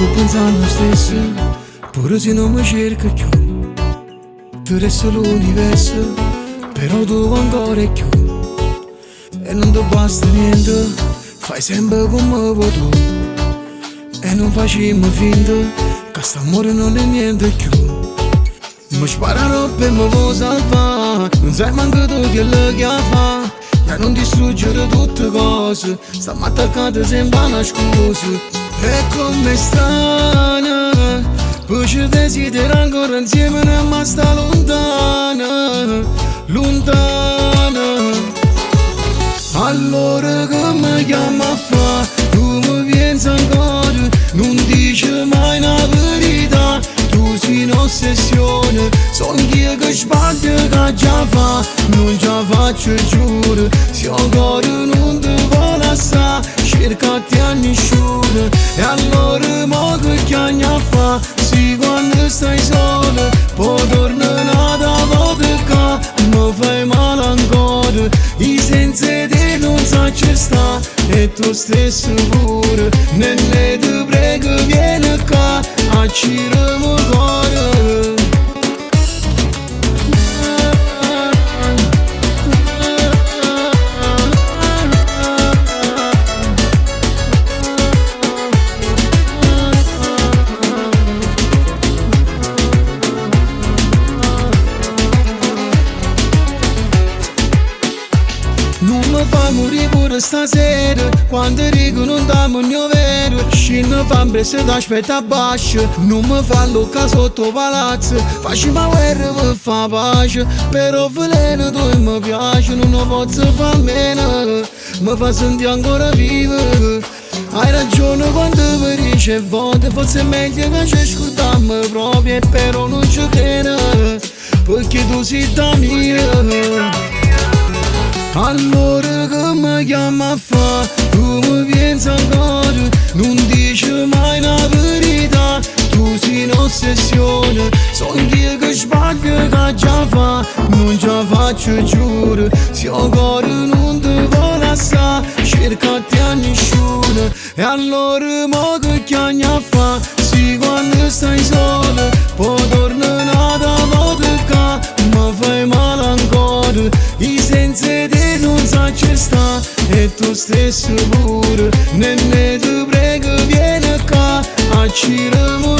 sto pensando stesso, pure se non mi cerca più. Tu resti l'universo, però tu ancora è più. E non ti basta niente, fai sempre come vuoi tu. E non facciamo finta, che st'amore non è niente più. Mi sparano per me vuoi salvare, non sai manco tu che che fa. E non distruggere tutte cose, stiamo attaccati sempre una scusa. E come strana, poi ci desidera ancora insieme ma sta lontana, lontana. Allora che mi chiama a fa, tu mi pensi ancora, non dici mai una verità. Tu sei un'ossessione, son io che sbaglio che già fa, non ce la faccio giuro. Se ancora non ti vuole assai, cercati a nessuno. E allora mo che chiami a fa, sì quando stai sola, poi torna nata vodka, mi fai male ancora. I senza te non sa ci sta, e tu stesso pure. Nenne ti prego vieni qua, acciramo cuore. Non mi fa morire pure stasera, quando dico non dammi il mio vero. Scendo fame se ti aspetta a basso, non mi fa lucca sotto palazzo. Facciamo guerra per fa pace, però veleno tu mi piace. Non lo posso far meno, mi fa sentire ancora vivo. Hai ragione quando mi dici a volte, forse è meglio che ci ascoltiamo proprio. E però non ci credo, perché tu sei da mia. Allora che mi chiama a fa, tu mi pensi ancora, non dici mai una verità. Tu sei un'ossessione, son io che sbaglio che già fa, non ce la faccio giuro. Se ancora non ti vuole assai, cercati a nessuno. E allora mo che chiami a fa, sì quando stai sola, poi torna nata vodka, mi fai male ancora. I senza te non sa ci sta, e tu stesso pure. Nenne ti prego vieni qua, acciramo